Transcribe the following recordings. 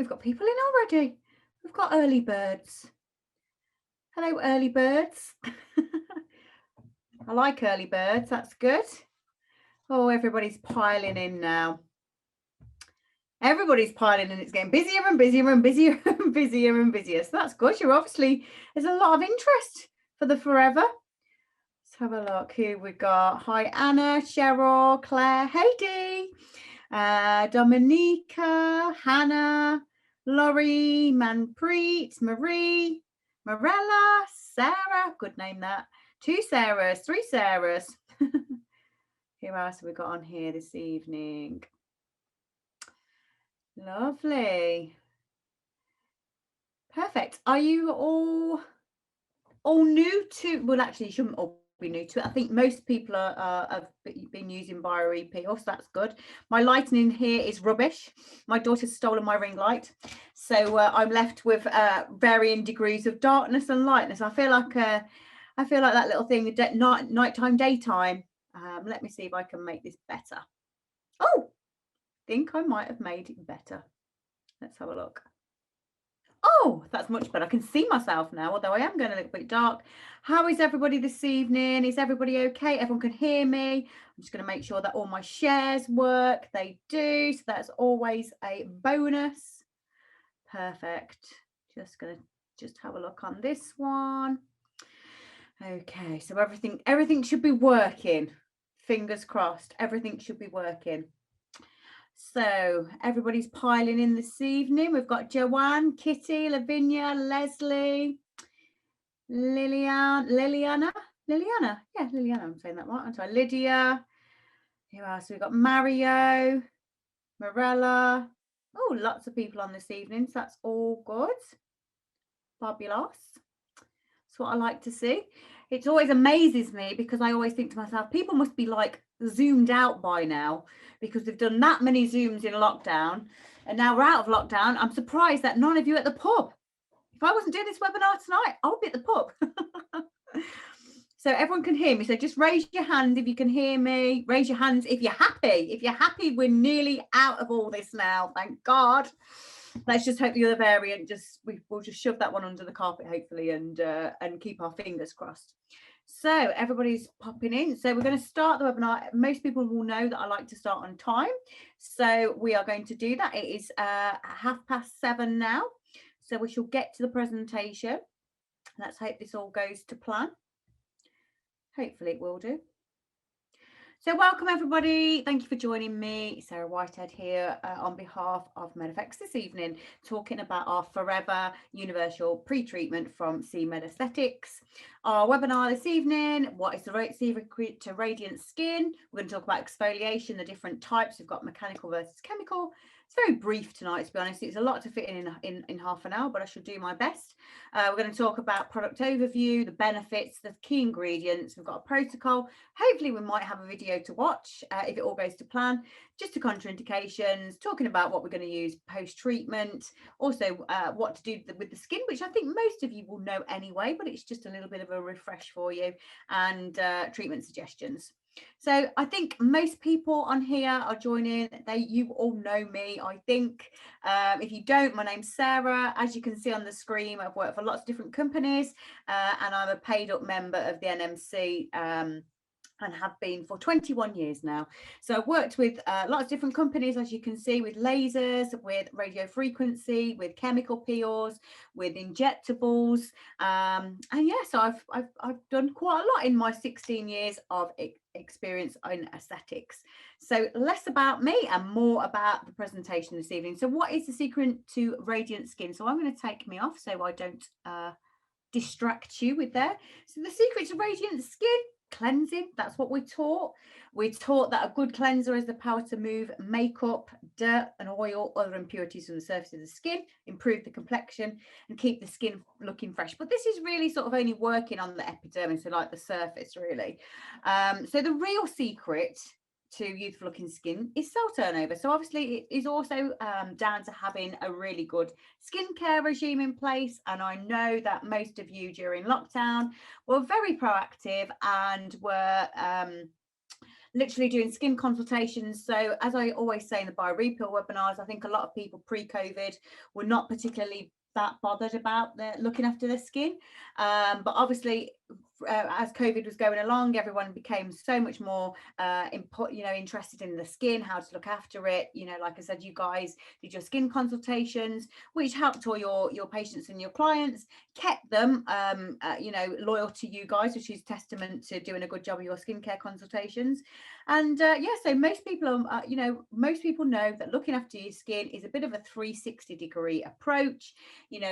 we've got people in already. We've got early birds. Hello, early birds. I like early birds. That's good. Oh, everybody's piling in now. Everybody's piling in. It's getting busier and busier and busier and busier and busier. So that's good. You're obviously, there's a lot of interest for the forever. Let's have a look who we got. Hi, Anna, Cheryl, Claire, Heidi, Dominica, Hannah, Laurie, Manpreet, Marie, Morella, Sarah. Good name that. 2 Sarahs, 3 Sarahs. Who else have we got on here this evening? Lovely. Perfect. Are you all new to, well, actually you shouldn't all be new to it. I think most people have been using BioEP, so that's good. My lighting in here is rubbish. My daughter's stolen my ring light, so I'm left with varying degrees of darkness and lightness. I feel like that little thing, nighttime, daytime. Let me see if I can make this better. Oh, I think I might have made it better. Let's have a look. Oh, that's much better. I can see myself now, although I am going a little bit dark. How is everybody this evening? Is everybody okay? Everyone can hear me. I'm just going to make sure that all my shares work. They do. So that's always a bonus. Perfect. Just going to have a look on this one. Okay, so everything should be working. Fingers crossed. Everything should be working. So everybody's piling in this evening. We've got Joanne, Kitty, Lavinia, Leslie, Liliana. Yeah, Liliana, I'm saying that right, aren't I? Lydia. Who else? We've got Mario, Morella. Oh, lots of people on this evening. So that's all good. Fabulous. That's what I like to see. It always amazes me because I always think to myself, people must be like zoomed out by now because they've done that many Zooms in lockdown and now we're out of lockdown. I'm surprised that none of you at the pub. If I wasn't doing this webinar tonight, I would be at the pub. So everyone can hear me. So just raise your hand if you can hear me. Raise your hands if you're happy. If you're happy, we're nearly out of all this now. Thank God. Let's just hope the other variant we'll just shove that one under the carpet, hopefully, and keep our fingers crossed. So everybody's popping in. So we're going to start the webinar. Most people will know that I like to start on time. So we are going to do that. It is 7:30 now. So we shall get to the presentation. Let's hope this all goes to plan. Hopefully it will do. So welcome everybody. Thank you for joining me. Sarah Whitehead here on behalf of MedFX this evening, talking about our Forever Universal Pre-Treatment from C-Med Aesthetics. Our webinar this evening, what is the secret to radiant skin? We're going to talk about exfoliation, the different types. We've got mechanical versus chemical. It's very brief tonight, to be honest. It's a lot to fit in half an hour, but I should do my best. We're going to talk about product overview, the benefits, the key ingredients. We've got a protocol. Hopefully we might have a video to watch if it all goes to plan. Just the contraindications, talking about what we're going to use post-treatment, also what to do with the skin, which I think most of you will know anyway, but it's just a little bit of a refresh for you, and treatment suggestions. So I think most people on here are joining. You all know me, I think. If you don't, my name's Sarah. As you can see on the screen, I've worked for lots of different companies and I'm a paid up member of the NMC and have been for 21 years now. So I've worked with lots of different companies, as you can see, with lasers, with radio frequency, with chemical peels, with injectables. And yeah, so I've done quite a lot in my 16 years of experience in aesthetics. So less about me and more about the presentation this evening. So what is the secret to radiant skin? So I'm going to take me off so I don't distract you with there. So the secret to radiant skin: cleansing. That's what we're taught. We're taught that a good cleanser has the power to move makeup, dirt and oil, other impurities from the surface of the skin, improve the complexion and keep the skin looking fresh. But this is really sort of only working on the epidermis, so like the surface really. So the real secret to youthful looking skin is cell turnover. So obviously it is also down to having a really good skincare regime in place. And I know that most of you during lockdown were very proactive and were literally doing skin consultations. So as I always say in the BioReapil webinars, I think a lot of people pre-COVID were not particularly that bothered about looking after their skin. But obviously, as COVID was going along, everyone became so much more interested in the skin, how to look after it. Like I said, you guys did your skin consultations, which helped all your patients and your clients, kept them loyal to you guys, which is testament to doing a good job of your skincare consultations. And so most people are, most people know that looking after your skin is a bit of a 360-degree approach.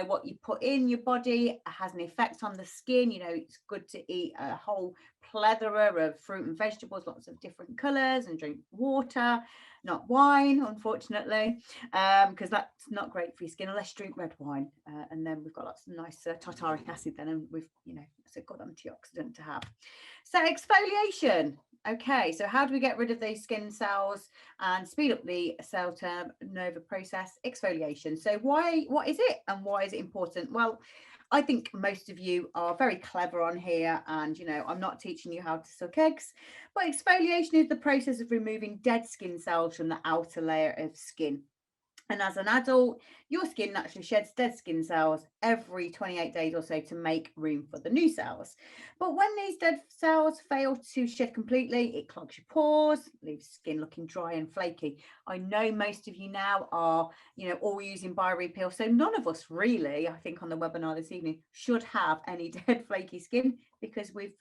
What you put in your body has an effect on the skin. It's good to eat a whole plethora of fruit and vegetables, lots of different colors, and drink water, not wine, unfortunately, because that's not great for your skin unless you drink red wine. And then we've got lots of nice tartaric acid then, and we've, it's a good antioxidant to have. So exfoliation. Okay, so how do we get rid of these skin cells and speed up the cell turnover process? Exfoliation. So what is it, and why is it important? Well, I think most of you are very clever on here, and I'm not teaching you how to suck eggs, but exfoliation is the process of removing dead skin cells from the outer layer of skin. And as an adult, your skin naturally sheds dead skin cells every 28 days or so to make room for the new cells. But when these dead cells fail to shed completely, it clogs your pores, leaves skin looking dry and flaky. I know most of you now are, all using BioReapil. So none of us really, I think on the webinar this evening, should have any dead flaky skin, because we've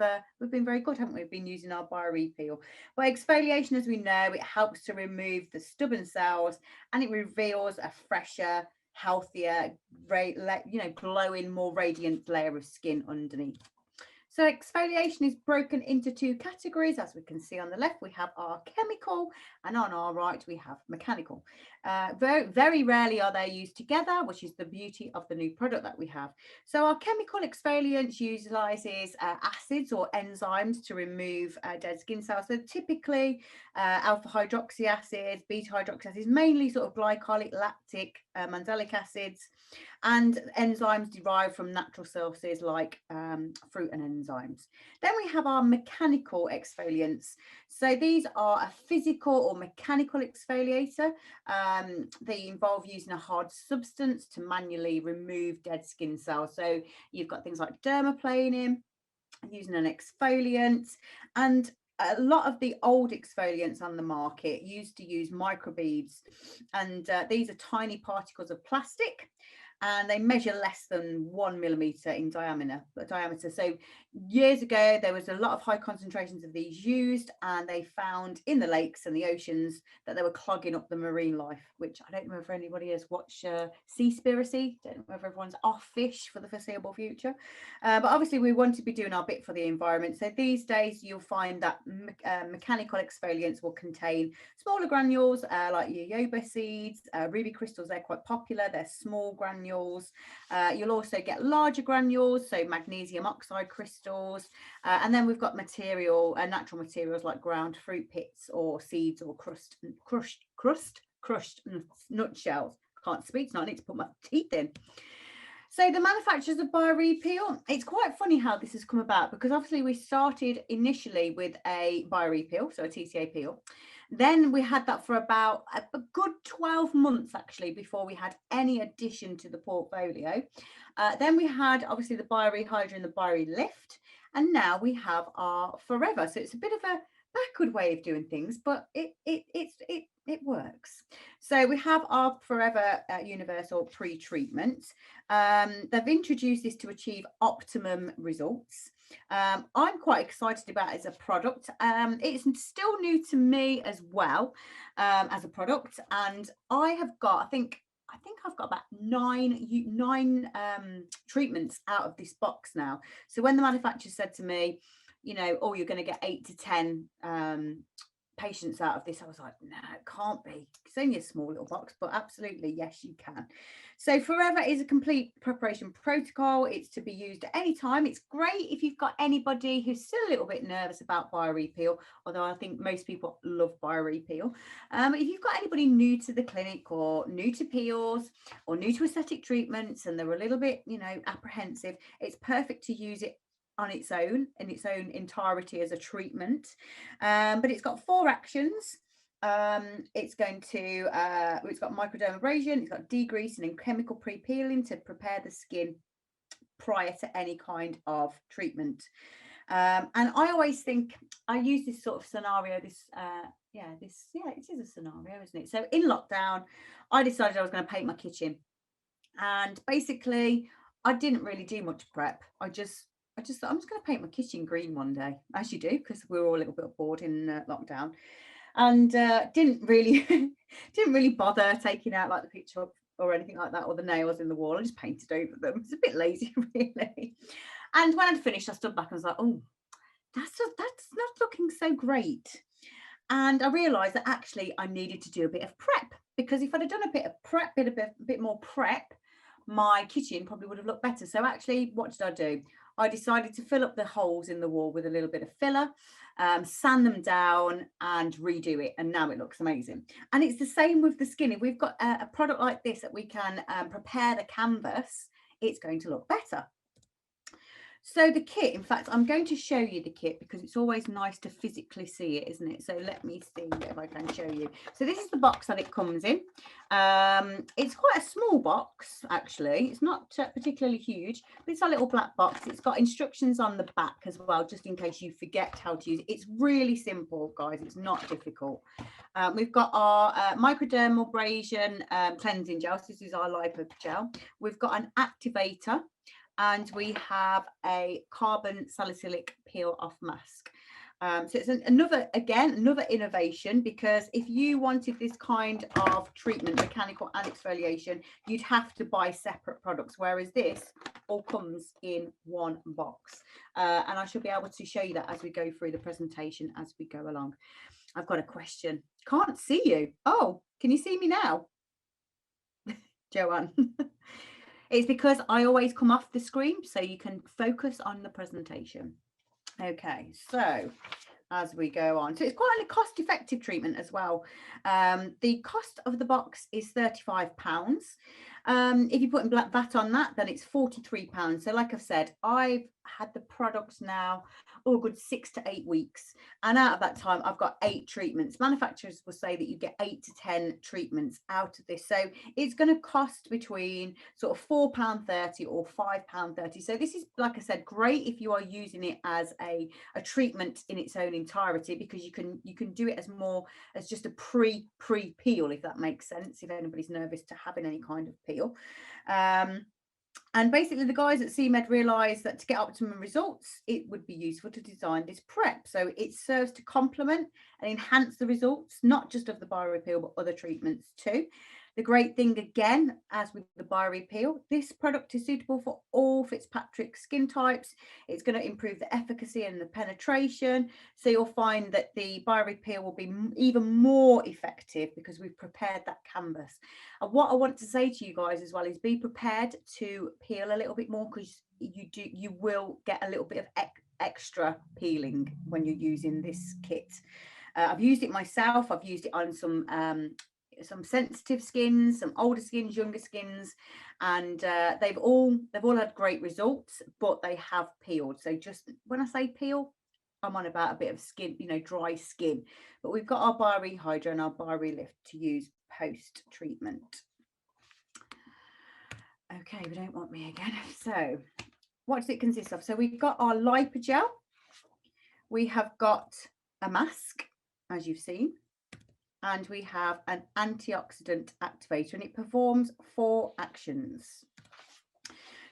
been very good, haven't we? We've been using our BioReapil. But exfoliation, as we know, it helps to remove the stubborn cells, and it reveals a fresher, healthier, glowing, more radiant layer of skin underneath. So exfoliation is broken into two categories. As we can see on the left, we have our chemical, and on our right, we have mechanical. Very, very rarely are they used together, which is the beauty of the new product that we have. So our chemical exfoliant utilizes acids or enzymes to remove dead skin cells. So typically alpha hydroxy acids, beta hydroxy acids, mainly sort of glycolic, lactic, mandelic acids, and enzymes derived from natural sources like fruit and enzymes. Then we have our mechanical exfoliants. So these are a physical or mechanical exfoliator. They involve using a hard substance to manually remove dead skin cells. So you've got things like dermaplaning, using an exfoliant, and a lot of the old exfoliants on the market used to use microbeads, and these are tiny particles of plastic, and they measure less than 1 millimeter in diameter. So years ago, there was a lot of high concentrations of these used, and they found in the lakes and the oceans that they were clogging up the marine life, which I don't know if anybody has watched Seaspiracy. Don't know if everyone's off fish for the foreseeable future. But obviously we want to be doing our bit for the environment. So these days you'll find that mechanical exfoliants will contain smaller granules like jojoba seeds, ruby crystals. They're quite popular. They're small granules. You'll also get larger granules, so magnesium oxide crystals, and then we've got natural materials like ground fruit pits or seeds or crushed nutshells. Can't speak tonight, I need to put my teeth in. So the manufacturers of BioReapil, it's quite funny how this has come about, because obviously we started initially with a BioReapil, so a TCA peel. Then we had that for about a good 12 months, actually, before we had any addition to the portfolio. Then we had, obviously, the BioRehydra and the BioRelift, and now we have our Forever. So it's a bit of a backward way of doing things, but it works. So we have our Forever Universal pre-treatment. They've introduced this to achieve optimum results. I'm quite excited about it as a product. It's still new to me as well, as a product, and I have got, I think I've got about nine treatments out of this box now. So when the manufacturer said to me, oh, you're going to get 8 to 10 patients out of this, I was like, no, it can't be. It's only a small little box, but absolutely, yes, you can. So Forever is a complete preparation protocol. It's to be used at any time. It's great if you've got anybody who's still a little bit nervous about BioReapil, although I think most people love BioReapil. If you've got anybody new to the clinic, or new to peels, or new to aesthetic treatments, and they're a little bit, apprehensive, it's perfect to use it on its own, in its own entirety as a treatment. But it's got 4 actions. It's going to, it's got microdermabrasion, it's got degreasing and chemical pre-peeling to prepare the skin prior to any kind of treatment. And I always think, I use this sort of scenario, it is a scenario, isn't it? So in lockdown, I decided I was going to paint my kitchen. And basically, I didn't really do much prep. I just thought I'm just going to paint my kitchen green one day, as you do, because we were all a little bit bored in lockdown, and didn't really didn't really bother taking out like the picture or anything like that, or the nails in the wall. I just painted over them. It's a bit lazy, really. And when I'd finished, I stood back and was like, oh, that's not looking so great. And I realised that actually I needed to do a bit of prep, because if I'd have done a bit of prep, a bit more prep, my kitchen probably would have looked better. So actually, what did I do? I decided to fill up the holes in the wall with a little bit of filler, sand them down and redo it. And now it looks amazing. And it's the same with the skin. If we've got a product like this that we can prepare the canvas, it's going to look better. So the kit, in fact, I'm going to show you the kit because it's always nice to physically see it, isn't it? So let me see if I can show you. So this is the box that it comes in. It's quite a small box, actually. It's not particularly huge, but it's a little black box. It's got instructions on the back as well, just in case you forget how to use it. It's really simple, guys. It's not difficult. We've got our microdermabrasion cleansing gel. So this is our lipo gel. We've got an activator. And we have a carbon salicylic peel off mask. So it's another innovation, because if you wanted this kind of treatment, mechanical and exfoliation, you'd have to buy separate products, whereas this all comes in one box. And I shall be able to show you that as we go through the presentation as we go along. I've got a question. Can't see you. Oh, can you see me now? Joanne. It's because I always come off the screen so you can focus on the presentation. Okay, so as we go on, so it's quite a cost-effective treatment as well. The cost of the box is £35. If you put in black VAT on that, then it's £43. So like I've said, I've had the products now a good 6 to 8 weeks, and out of that time I've got 8 treatments. Manufacturers will say that you get 8 to 10 treatments out of this, so it's going to cost between sort of £4.30 or £5.30. So this is, like I said, great if you are using it as a treatment in its own entirety, because you can do it as more as just a pre-peel, if that makes sense, if anybody's nervous to having any kind of peel. And basically the guys at CMed realised that to get optimum results, it would be useful to design this prep. So it serves to complement and enhance the results, not just of the biorepeal, but other treatments too. The great thing, again, as with the biorepeal, this product is suitable for all Fitzpatrick skin types. It's going to improve the efficacy and the penetration. So you'll find that the biorepeal will be even more effective because we've prepared that canvas. And what I want to say to you guys as well is be prepared to peel a little bit more, because you will get a little bit of extra peeling when you're using this kit. I've used it myself. I've used it on some sensitive skins, some older skins, younger skins, and they've all had great results, but they have peeled. So just when I say peel, I'm on about a bit of skin, dry skin. But we've got our BioRehydra and our BioRelift to use post treatment. Okay, we don't want me again. So what does it consist of? So we've got our lipogel, we have got a mask, as you've seen, and we have an antioxidant activator, and it performs 4 actions.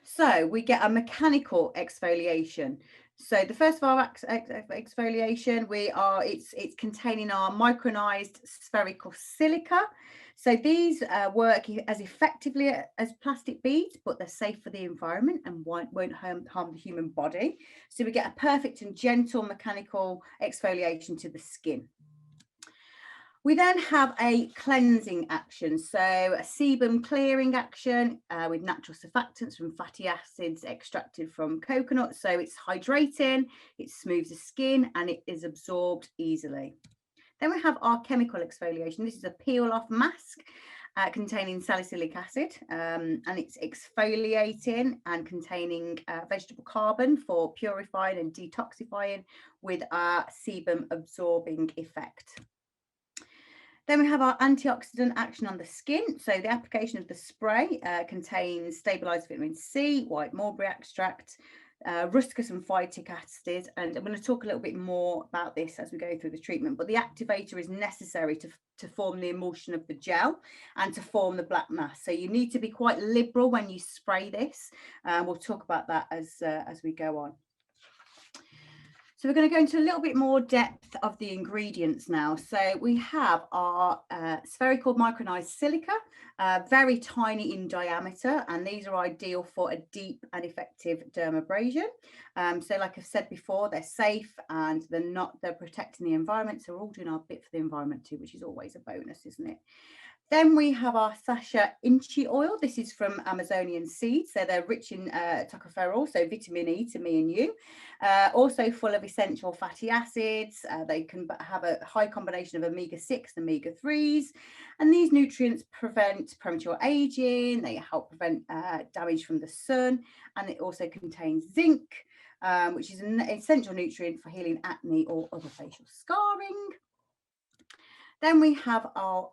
So we get a mechanical exfoliation. So the first of our exfoliation, it's containing our micronized spherical silica. So these work as effectively as plastic beads, but they're safe for the environment and won't harm the human body. So we get a perfect and gentle mechanical exfoliation to the skin. We then have a cleansing action, so a sebum clearing action with natural surfactants from fatty acids extracted from coconut. So it's hydrating, it smooths the skin, and it is absorbed easily. Then we have our chemical exfoliation. This is a peel off mask, containing salicylic acid, and it's exfoliating and containing vegetable carbon for purifying and detoxifying with a sebum absorbing effect. Then we have our antioxidant action on the skin. So the application of the spray contains stabilized vitamin C, white mulberry extract, ruscus and phytic acid, and I'm going to talk a little bit more about this as we go through the treatment, but the activator is necessary to form the emulsion of the gel and to form the black mass. So you need to be quite liberal when you spray this. We'll talk about that as we go on. So we're going to go into a little bit more depth of the ingredients now. So we have our spherical micronized silica, very tiny in diameter, and these are ideal for a deep and effective dermabrasion. So like I've said before, they're safe and they're protecting the environment. So we're all doing our bit for the environment too, which is always a bonus, isn't it? Then we have our Sasha Inchi oil. This is from Amazonian seeds. So they're rich in tocopherol, so vitamin E to me and you. Also full of essential fatty acids. They can have a high combination of omega-6 and omega-3s. And these nutrients prevent premature aging. They help prevent damage from the sun. And it also contains zinc, which is an essential nutrient for healing acne or other facial scarring. Then we have our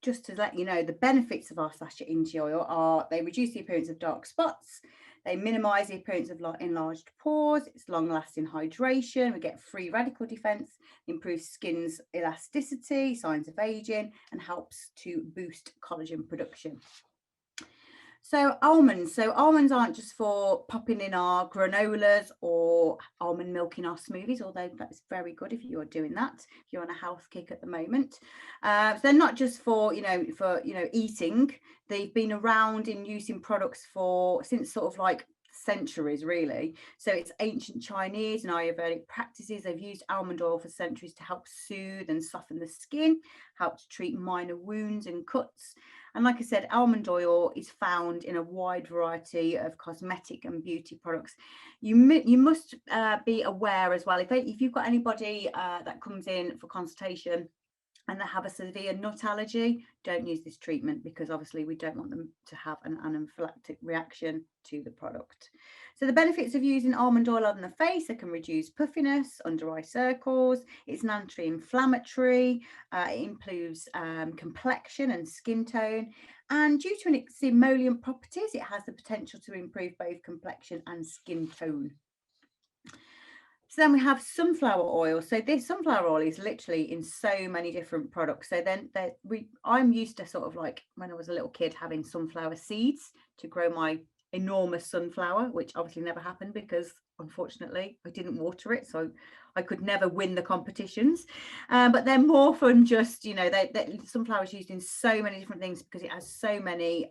just to let you know, the benefits of our Sasha Inchi oil are they reduce the appearance of dark spots, they minimize the appearance of enlarged pores, it's long-lasting hydration, we get free radical defense, improves skin's elasticity, signs of aging, and helps to boost collagen production. So almonds aren't just for popping in our granolas or almond milk in our smoothies, although that's very good if you are doing that, if you're on a health kick at the moment. So they're not just for eating. They've been around in use in products since sort of like centuries, really. So it's ancient Chinese and Ayurvedic practices. They've used almond oil for centuries to help soothe and soften the skin, help to treat minor wounds and cuts. And like I said, almond oil is found in a wide variety of cosmetic and beauty products. You must be aware as well, if you've got anybody that comes in for consultation and they have a severe nut allergy, don't use this treatment, because obviously we don't want them to have an anaphylactic reaction to the product. So the benefits of using almond oil on the face: it can reduce puffiness, under eye circles, it's an anti-inflammatory, it improves complexion and skin tone, and due to its emollient properties, it has the potential to improve both complexion and skin tone. So then we have sunflower oil. So this sunflower oil is literally in so many different products. So then I'm used to sort of like when I was a little kid having sunflower seeds to grow my enormous sunflower, which obviously never happened because unfortunately I didn't water it, so I could never win the competitions. But they're more from just, sunflower is used in so many different things because it has so many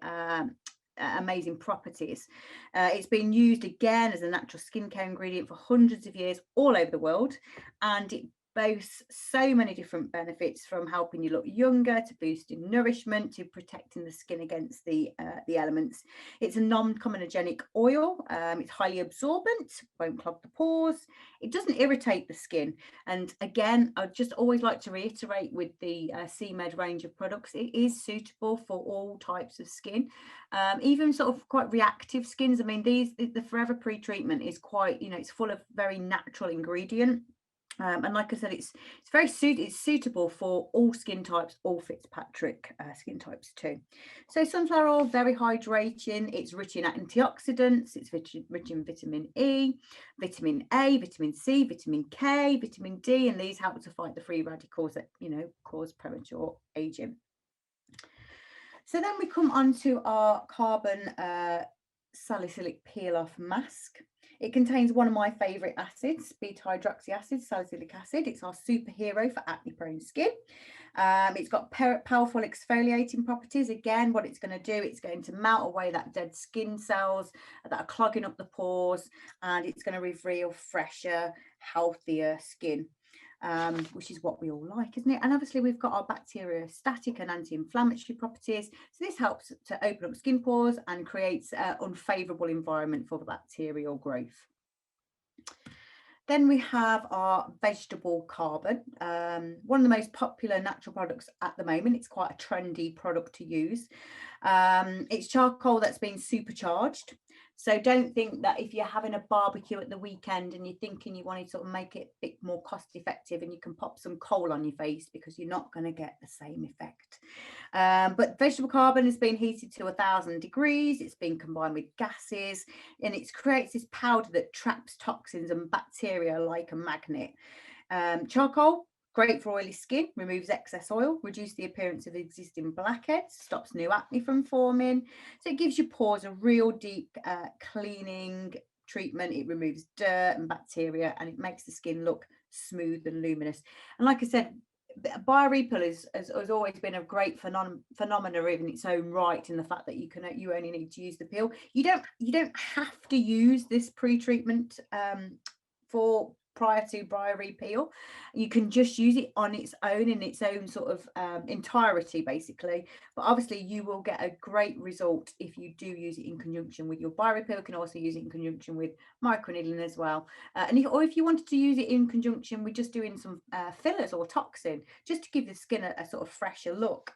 amazing properties. It's been used again as a natural skincare ingredient for hundreds of years all over the world, and it boasts so many different benefits, from helping you look younger to boosting nourishment to protecting the skin against the elements. It's a non-comedogenic oil. It's highly absorbent, won't clog the pores, it doesn't irritate the skin, and again, I just always like to reiterate with the CMed range of products, it is suitable for all types of skin, even sort of quite reactive skins. I mean, the Forever Pre-treatment is quite, it's full of very natural ingredient. And like I said, it's suitable for all skin types, all Fitzpatrick skin types too. So sunflower oil, very hydrating. It's rich in antioxidants. It's rich in vitamin E, vitamin A, vitamin C, vitamin K, vitamin D, and these help to fight the free radicals that cause premature aging. So then we come on to our carbon salicylic peel-off mask. It contains one of my favourite acids, beta-hydroxy acid, salicylic acid. It's our superhero for acne-prone skin. It's got powerful exfoliating properties. Again, what it's going to do, it's going to melt away that dead skin cells that are clogging up the pores, and it's going to reveal fresher, healthier skin. Which is what we all like, isn't it? And obviously we've got our bacteriostatic and anti-inflammatory properties, so this helps to open up skin pores and creates an unfavourable environment for the bacterial growth. Then we have our vegetable carbon, one of the most popular natural products at the moment. It's quite a trendy product to use. It's charcoal that's been supercharged. So don't think that if you're having a barbecue at the weekend and you're thinking you want to sort of make it a bit more cost effective and you can pop some coal on your face, because you're not going to get the same effect. But vegetable carbon has been heated to 1,000 degrees. It's been combined with gases, and it creates this powder that traps toxins and bacteria like a magnet. Charcoal, great for oily skin, removes excess oil, reduces the appearance of existing blackheads, stops new acne from forming. So it gives your pores a real deep cleaning treatment. It removes dirt and bacteria, and it makes the skin look smooth and luminous. And like I said, bioreapil has always been a great phenomena in its own right, in the fact that you only need to use the peel. You don't have to use this pre-treatment for prior to bioreapil. You can just use it on its own, in its own sort of entirety, basically. But obviously you will get a great result if you do use it in conjunction with your bioreapil. You can also use it in conjunction with microneedling as well. Or if you wanted to use it in conjunction with just doing some fillers or toxin, just to give the skin a sort of fresher look.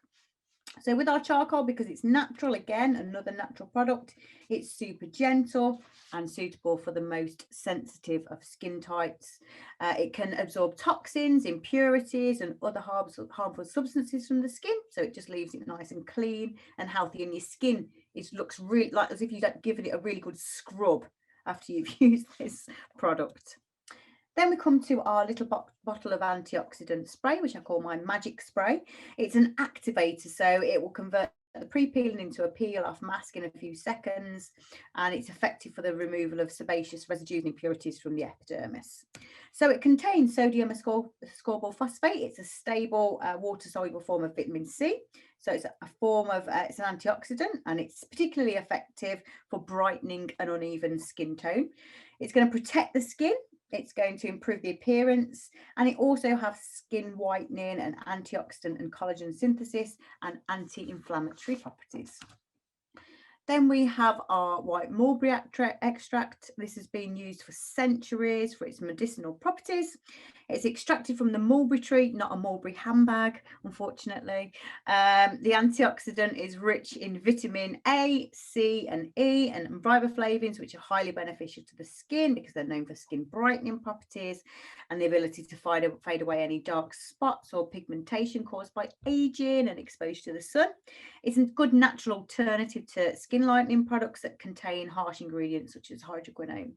So with our charcoal, because it's natural, again, another natural product, it's super gentle and suitable for the most sensitive of skin types. It can absorb toxins, impurities, and other harmful substances from the skin. So it just leaves it nice and clean and healthy. And your skin, it looks really like as if you've given it a really good scrub after you've used this product. Then we come to our little bottle of antioxidant spray, which I call my magic spray. It's an activator, so it will convert the pre-peeling into a peel-off mask in a few seconds, and it's effective for the removal of sebaceous residues and impurities from the epidermis. So it contains sodium ascorbyl phosphate. It's a stable water-soluble form of vitamin C. So it's a form of, it's an antioxidant, and it's particularly effective for brightening an uneven skin tone. It's going to protect the skin. It's going to improve the appearance, and it also has skin whitening and antioxidant and collagen synthesis and anti-inflammatory properties. Then we have our white mulberry extract. This has been used for centuries for its medicinal properties. It's extracted from the mulberry tree, not a mulberry handbag, unfortunately. The antioxidant is rich in vitamin A, C, and E, and riboflavins, which are highly beneficial to the skin because they're known for skin brightening properties and the ability to fade away any dark spots or pigmentation caused by aging and exposure to the sun. It's a good natural alternative to skin lightening products that contain harsh ingredients such as hydroquinone.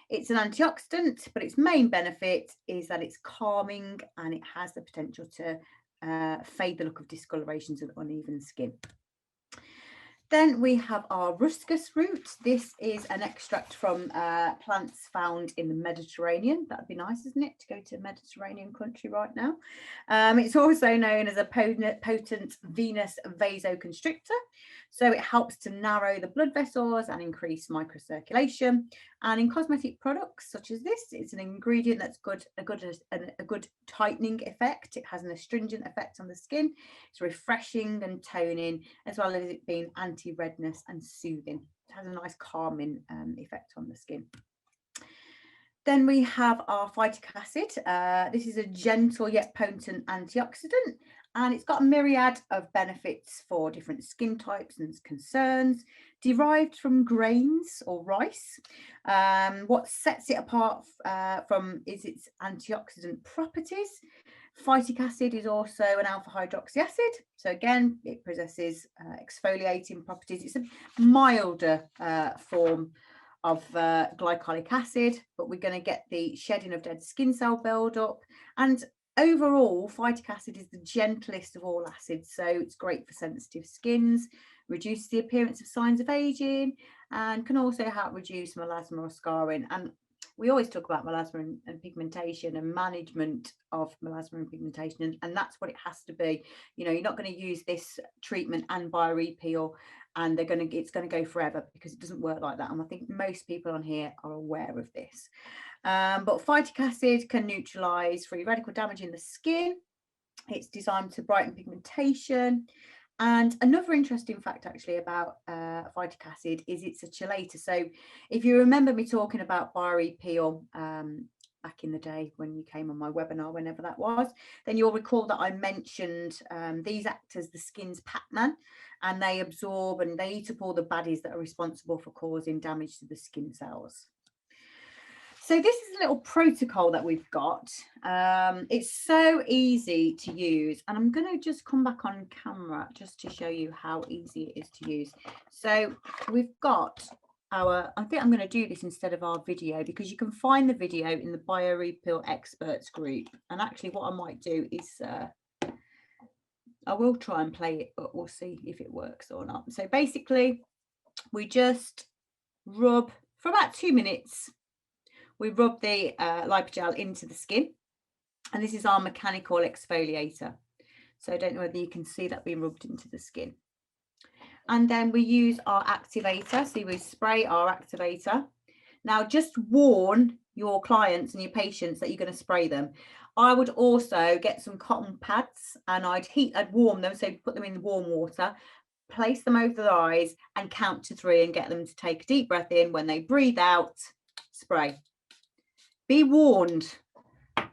It's an antioxidant, but its main benefit is that it's calming, and it has the potential to fade the look of discolorations and uneven skin. Then we have our ruscus root. This is an extract from plants found in the Mediterranean. That'd be nice, isn't it, to go to a Mediterranean country right now. It's also known as a potent venous vasoconstrictor. So it helps to narrow the blood vessels and increase microcirculation. And in cosmetic products such as this, it's an ingredient that's a good tightening effect. It has an astringent effect on the skin. It's refreshing and toning, as well as it being anti-redness and soothing. It has a nice calming effect on the skin. Then we have our phytic acid. This is a gentle yet potent antioxidant, and it's got a myriad of benefits for different skin types and concerns, derived from grains or rice. What sets it apart from is its antioxidant properties. Phytic acid is also an alpha hydroxy acid. So again, it possesses exfoliating properties. It's a milder form of glycolic acid, but we're going to get the shedding of dead skin cell buildup. And overall, phytic acid is the gentlest of all acids, so it's great for sensitive skins, reduces the appearance of signs of aging, and can also help reduce melasma or scarring. And we always talk about melasma and pigmentation and management of melasma and pigmentation, and that's what it has to be. You know, you're not going to use this treatment and bioreapil and it's going to go forever, because it doesn't work like that. And I think most people on here are aware of this. But phytic acid can neutralize free radical damage in the skin. It's designed to brighten pigmentation. And another interesting fact actually about phytic acid is it's a chelator. So if you remember me talking about bioreapil back in the day when you came on my webinar, whenever that was, then you'll recall that I mentioned these act as the skin's Pac-Man, and they absorb and they eat up all the baddies that are responsible for causing damage to the skin cells. So this is a little protocol that we've got. It's so easy to use, and I'm going to just come back on camera just to show you how easy it is to use. So we've got our, I think I'm going to do this instead of our video, because you can find the video in the BioRepill experts group. And actually what I might do is I will try and play it, but we'll see if it works or not. So basically we just rub for about 2 minutes. We rub the lipogel into the skin, and this is our mechanical exfoliator. So I don't know whether you can see that being rubbed into the skin. And then we use our activator. So we spray our activator. Now, just warn your clients and your patients that you're going to spray them. I would also get some cotton pads, and I'd warm them. So put them in warm water, place them over their eyes and count to 3 and get them to take a deep breath in. When they breathe out, spray. Be warned,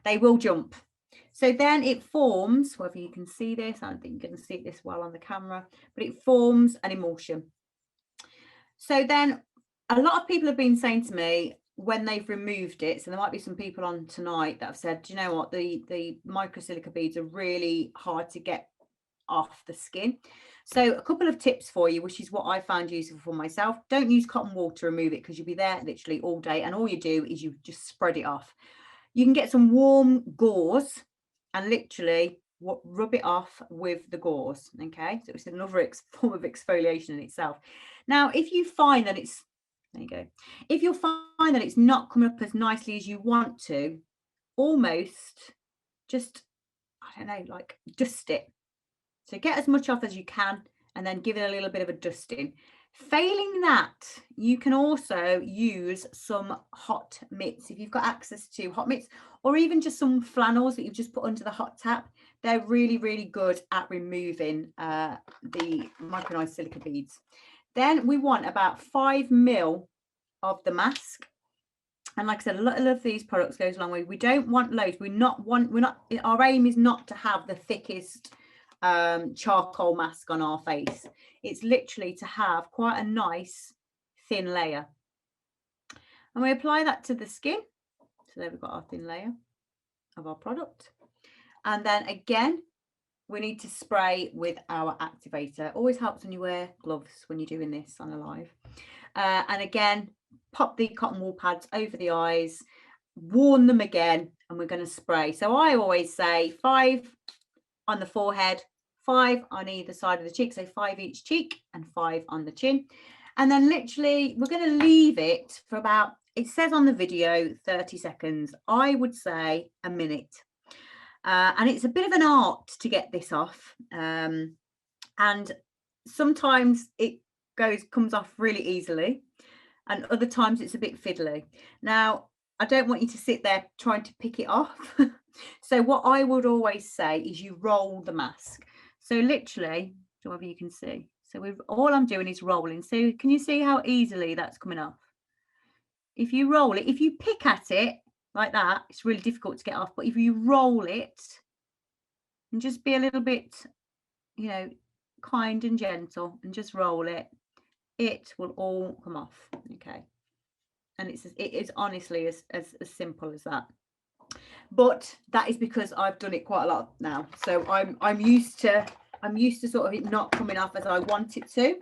they will jump. So then it forms, whether you can see this, I don't think you can see this well on the camera, but it forms an emulsion. So then a lot of people have been saying to me when they've removed it, so there might be some people on tonight that have said, do you know what, the microsilica beads are really hard to get off the skin. So a couple of tips for you, which is what I found useful for myself. Don't use cotton wool to remove it, because you'll be there literally all day, and all you do is you just spread it off. You can get some warm gauze and literally rub it off with the gauze. Okay, so it's another form of exfoliation in itself. Now, if you find that it's, there you go, if you find that it's not coming up as nicely as you want to, almost just, I don't know, like dust it. So get as much off as you can and then give it a little bit of a dusting. Failing that, you can also use some hot mitts. If you've got access to hot mitts, or even just some flannels that you've just put under the hot tap, they're really, really good at removing the micronized silica beads. Then we want about 5 ml of the mask. And like I said, a lot of these products goes a long way. We don't want loads. Our aim is not to have the thickest charcoal mask on our face. It's literally to have quite a nice thin layer, and we apply that to the skin. So there we've got our thin layer of our product, and then again we need to spray with our activator. Always helps when you wear gloves when you're doing this on a live. And again, pop the cotton wool pads over the eyes, warm them again, and we're going to spray. So I always say 5 on the forehead, 5 on either side of the cheek, so 5 each cheek and 5 on the chin. And then literally we're going to leave it for about, it says on the video 30 seconds, I would say a minute. And it's a bit of an art to get this off, and sometimes it comes off really easily, and other times it's a bit fiddly. Now, I don't want you to sit there trying to pick it off. So what I would always say is you roll the mask. So literally, whether you can see, so all I'm doing is rolling. So can you see how easily that's coming off? If you roll it, if you pick at it like that, it's really difficult to get off. But if you roll it and just be a little bit, you know, kind and gentle, and just roll it, it will all come off. Okay. And it is honestly as simple as that. But that is because I've done it quite a lot now, so I'm used to sort of it not coming off as I want it to.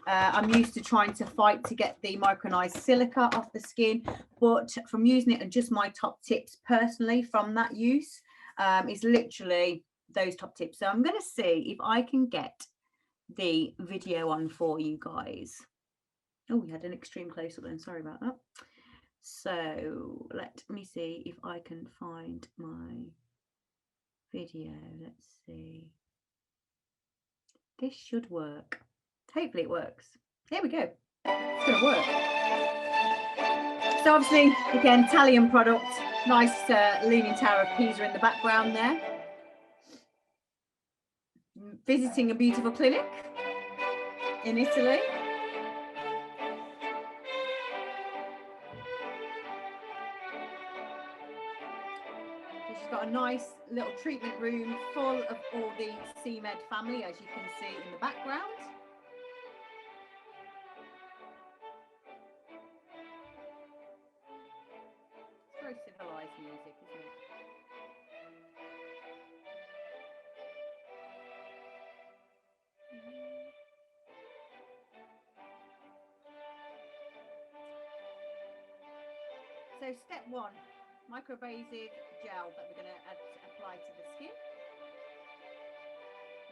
I'm used to trying to fight to get the micronized silica off the skin, but from using it, and just my top tips personally from that use is literally those top tips. So I'm going to see if I can get the video on for you guys. Oh, we had an extreme close up then, sorry about that. So let me see if I can find my video. Let's see. This should work. Hopefully it works. Here we go. It's going to work. So obviously, again, Italian product. Nice Leaning Tower of Pisa in the background there. Visiting a beautiful clinic in Italy. nice little treatment room full of all the CMed family, as you can see in the background. It's very civilized music, isn't it? So step one, microabrasive gel that we're going to apply to the skin.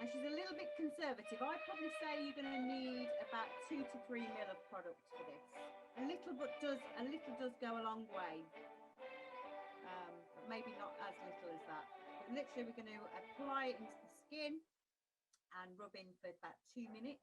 Now she's a little bit conservative. I'd probably say you're going to need about 2 to 3 ml of product for this. A little does go a long way, but maybe not as little as that. But literally we're going to apply it into the skin and rub in for about 2 minutes.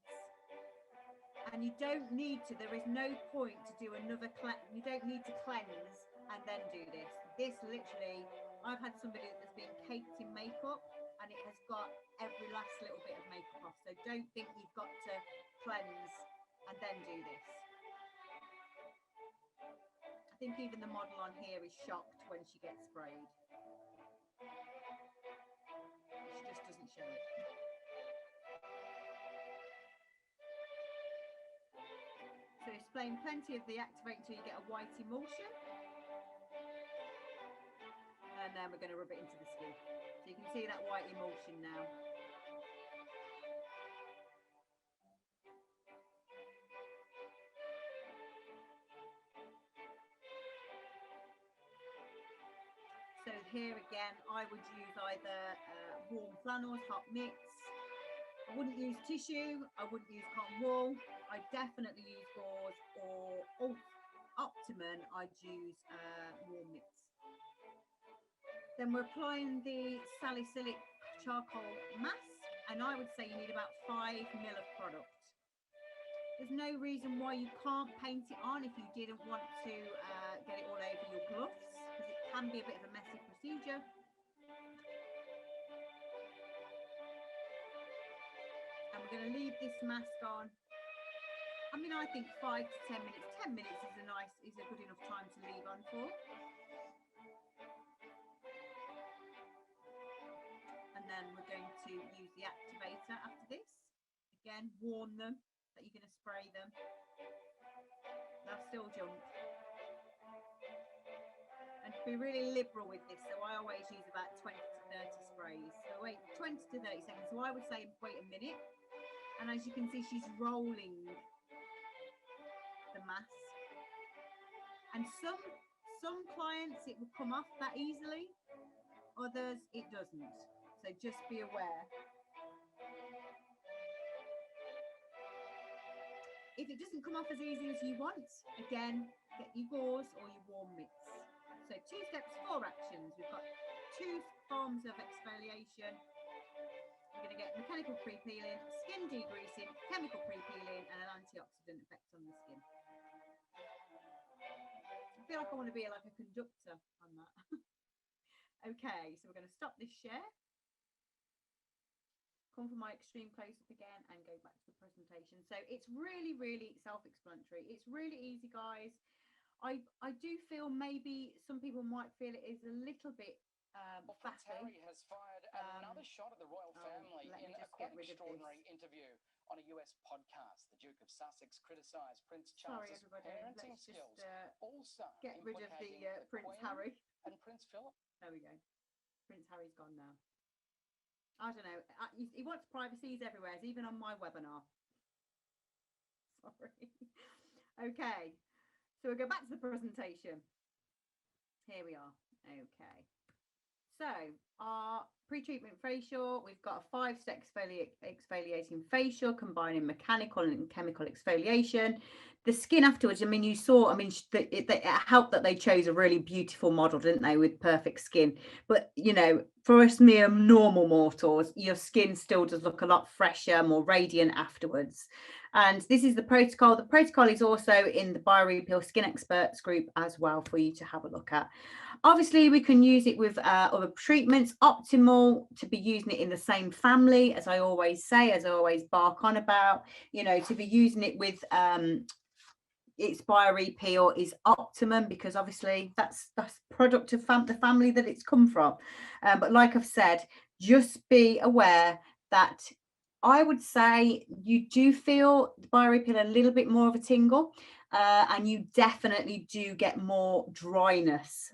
And you don't need to, there is no point to do another you don't need to cleanse and then do this. This literally, I've had somebody that's been caked in makeup and it has got every last little bit of makeup off. So don't think you've got to cleanse and then do this. I think even the model on here is shocked when she gets sprayed. She just doesn't show it. So explain plenty of the activate until you get a white emulsion. And then we're going to rub it into the skin. So you can see that white emulsion now. So here again, I would use either warm flannels, hot mitts. I wouldn't use tissue, I wouldn't use cotton wool. I definitely use gauze, or Optimum, I'd use warm mitts. Then we're applying the salicylic charcoal mask, and I would say you need about 5 ml of product. There's no reason why you can't paint it on if you didn't want to get it all over your gloves, because it can be a bit of a messy procedure. And we're going to leave this mask on. I mean, I think 5 to 10 minutes. 10 minutes is a good enough time to leave on for. And then we're going to use the activator after this. Again, warn them that you're going to spray them. They'll still jump. And be really liberal with this. So I always use about 20 to 30 sprays. So wait 20 to 30 seconds. So I would say wait a minute. And as you can see, she's rolling the mask. And some clients it will come off that easily, others it doesn't. So just be aware. If it doesn't come off as easy as you want, again, get your gauze or your warm mitts. So 2 steps, 4 actions. We've got 2 forms of exfoliation. We're going to get mechanical pre-peeling, skin degreasing, chemical pre-peeling, and an antioxidant effect on the skin. I feel like I want to be like a conductor on that. Okay, so we're going to stop this share. Come for my extreme close-up again and go back to the presentation. So it's really, really self-explanatory. It's really easy, guys. I do feel maybe some people might feel it is a little bit Prince Harry has fired another shot at the royal family in a quite extraordinary interview on a US podcast. The Duke of Sussex criticised Prince Charles's parenting skills, also get rid of the Prince Harry and Prince Philip. There we go. Prince Harry's gone now. I don't know. He wants privacy. He's everywhere. He's even on my webinar. Sorry. Okay. So we'll go back to the presentation. Here we are. Okay. So our pre-treatment facial, we've got a 5-step exfoliating facial combining mechanical and chemical exfoliation. The skin afterwards, I mean, you saw, I mean, it helped that they chose a really beautiful model, didn't they, with perfect skin. But, you know, for us mere normal mortals, your skin still does look a lot fresher, more radiant afterwards. And this is the protocol. The protocol is also in the BioReappeal Skin Experts group as well for you to have a look at. Obviously, we can use it with other treatments. Optimal to be using it in the same family, as I always say, as I always bark on about, you know, to be using it with its bio-repeel is optimum, because obviously that's product of the family that it's come from. But like I've said, just be aware that I would say you do feel the bio-repeel a little bit more of a tingle, and you definitely do get more dryness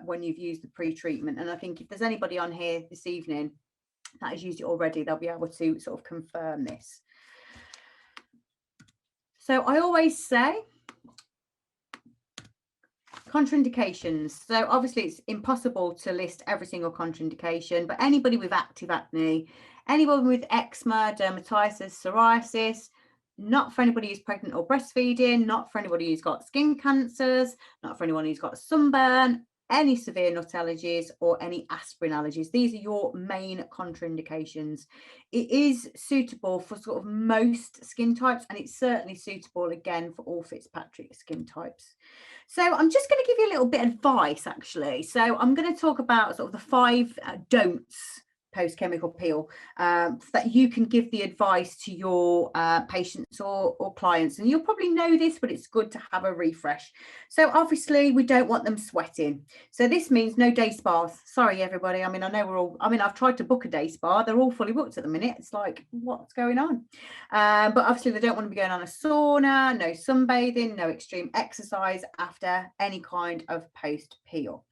when you've used the pre-treatment. And I think if there's anybody on here this evening that has used it already, they'll be able to sort of confirm this. So I always say contraindications. So obviously it's impossible to list every single contraindication, but anybody with active acne, anyone with eczema, dermatitis, psoriasis, not for anybody who's pregnant or breastfeeding, not for anybody who's got skin cancers, not for anyone who's got sunburn, any severe nut allergies, or any aspirin allergies. These are your main contraindications. It is suitable for sort of most skin types, and it's certainly suitable again for all Fitzpatrick skin types. So I'm just going to give you a little bit of advice, actually. So I'm going to talk about sort of the 5 don'ts post-chemical peel, that you can give the advice to your patients or clients. And you'll probably know this, but it's good to have a refresh. So obviously we don't want them sweating. So this means no day spas. Sorry, everybody. I mean, I know I've tried to book a day spa. They're all fully booked at the minute. It's like, what's going on? But obviously they don't want to be going on a sauna, no sunbathing, no extreme exercise after any kind of post-peel.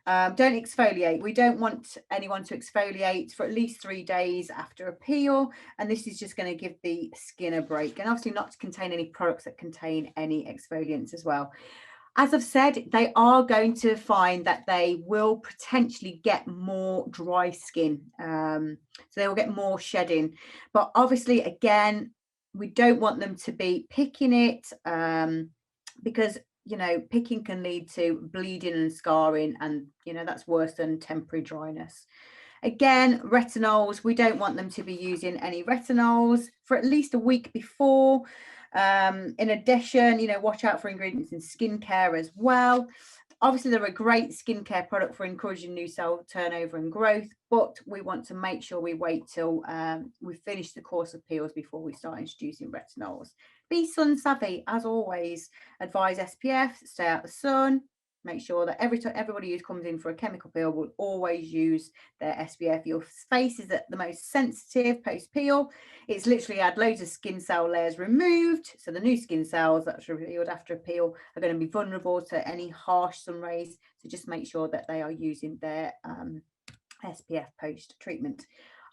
Don't exfoliate. We don't want anyone to exfoliate for at least 3 days after a peel, and this is just going to give the skin a break, and obviously not to contain any products that contain any exfoliants as well. As I've said, they are going to find that they will potentially get more dry skin, so they will get more shedding, but obviously again we don't want them to be picking it, because picking can lead to bleeding and scarring, and that's worse than temporary dryness. Again, retinols, we don't want them to be using any retinols for at least a week before. In addition, watch out for ingredients in skincare as well. Obviously, they're a great skincare product for encouraging new cell turnover and growth, but we want to make sure we wait till we finish the course of peels before we start introducing retinols. Be sun savvy, as always. Advise SPF, stay out the sun. Make sure that everybody who comes in for a chemical peel will always use their SPF. Your face is at the most sensitive post-peel. It's literally had loads of skin cell layers removed. So the new skin cells that's revealed after a peel are going to be vulnerable to any harsh sun rays. So just make sure that they are using their SPF post-treatment.